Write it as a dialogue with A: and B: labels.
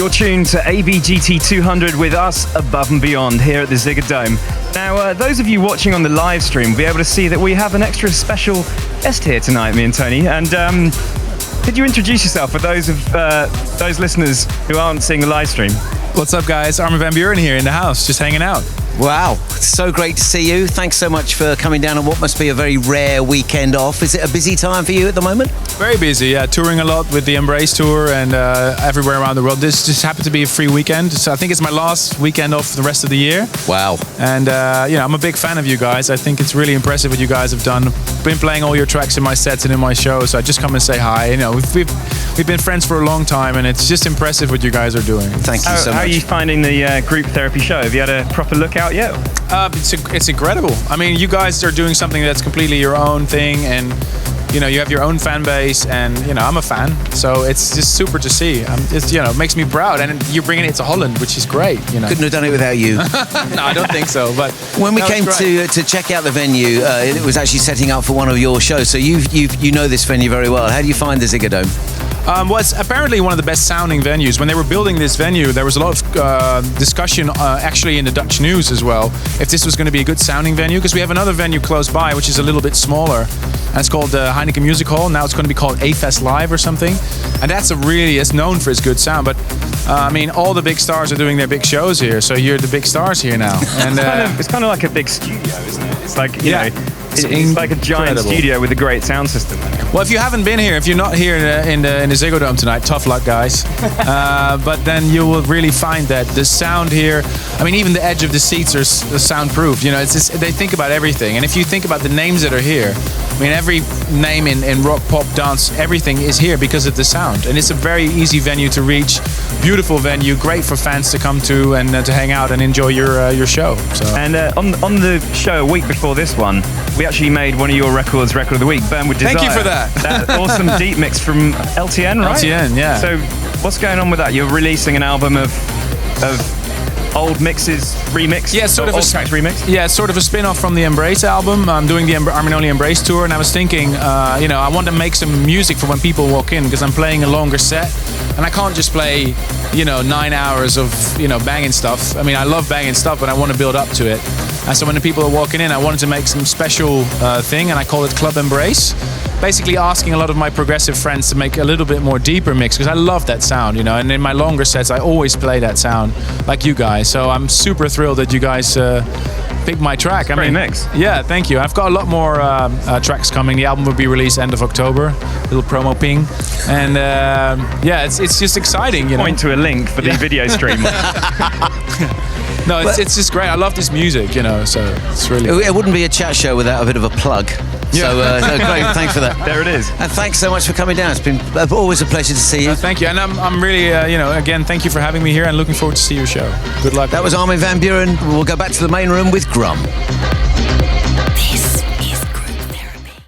A: You're tuned to ABGT 200 with us above and beyond here at the Ziggo Dome. Now, those of you watching on the live stream will be able to see that we have an extra special guest here tonight, me and Tony. And could you introduce yourself for those listeners who aren't seeing the live stream?
B: What's up, guys? Armin van Buuren here in the house, just hanging out.
C: Wow, so great to see you. Thanks so much for coming down on what must be a very rare weekend off. Is it a busy time for you at the moment?
B: Very busy, yeah. Touring a lot with the Embrace Tour and everywhere around the world. This just happened to be a free weekend, so I think it's my last weekend off the rest of the year.
C: Wow.
B: And, I'm a big fan of you guys. I think it's really impressive what you guys have done. Been playing all your tracks in my sets and in my shows, so I just come and say hi. You know, we've been friends for a long time, and it's just impressive what you guys are doing.
C: Thank you so much.
A: How are you finding the group therapy show? Have you had a proper look out yet?
B: It's incredible. I mean, you guys are doing something that's completely your own thing, and you have your own fan base, and I'm a fan, so it's just super to see. It makes me proud, and you're bringing it to Holland, which is great.
C: Couldn't have done it without you.
B: No, I don't think so. But
C: when we came to check out the venue, it was actually setting up for one of your shows. So you know this venue very well. How do you find the Ziggo Dome?
B: Well, it's apparently one of the best sounding venues. When they were building this venue, there was a lot of discussion actually in the Dutch news as well, if this was going to be a good sounding venue, because we have another venue close by which is a little bit smaller, and it's called the Heineken Music Hall. Now it's going to be called A-Fest Live or something, and it's known for its good sound. But all the big stars are doing their big shows here, so you're the big stars here now. And
A: it's kind of like a big studio, isn't it? It's like it's like a giant studio with a great sound system.
B: Well, if you haven't been here, if you're not here in the Ziggo Dome tonight, tough luck, guys. But then you will really find that the sound here, even the edge of the seats are soundproof. It's just, they think about everything. And if you think about the names that are here, every name in rock, pop, dance, everything is here because of the sound. And it's a very easy venue to reach, beautiful venue, great for fans to come to and to hang out and enjoy your show. So.
A: And on the show a week before this one, we actually made one of your records, Record of the Week, Burn With Desire.
B: Thank you for that.
A: That awesome deep mix from LTN, right?
B: LTN, yeah.
A: So what's going on with that? You're releasing an album of old mixes remixed?
B: Yeah, sort of
A: old tracks remixed?
B: Yeah, sort of a spin-off from the Embrace album. I'm doing the Armin Only Embrace tour, and I was thinking, I want to make some music for when people walk in, because I'm playing a longer set, and I can't just play, 9 hours of, banging stuff. I love banging stuff, but I want to build up to it. And so when the people are walking in, I wanted to make some special thing, and I call it Club Embrace. Basically asking a lot of my progressive friends to make a little bit more deeper mix, because I love that sound, and in my longer sets I always play that sound, like you guys. So I'm super thrilled that you guys picked my track.
A: Great mix.
B: Yeah, thank you. I've got a lot more tracks coming. The album will be released end of October. Little promo ping, and it's just exciting.
A: Point to a link for the video stream.
B: No, it's just great. I love this music, so it's really...
C: It wouldn't be a chat show without a bit of a plug.
B: Yeah.
C: So great, thanks for that.
A: There it is.
C: And thanks so much for coming down. It's been always a pleasure to see you.
B: Thank you. And I'm really, again, thank you for having me here, and looking forward to see your show. Good luck.
C: That was Armin van Buuren. We'll go back to the main room with Grum.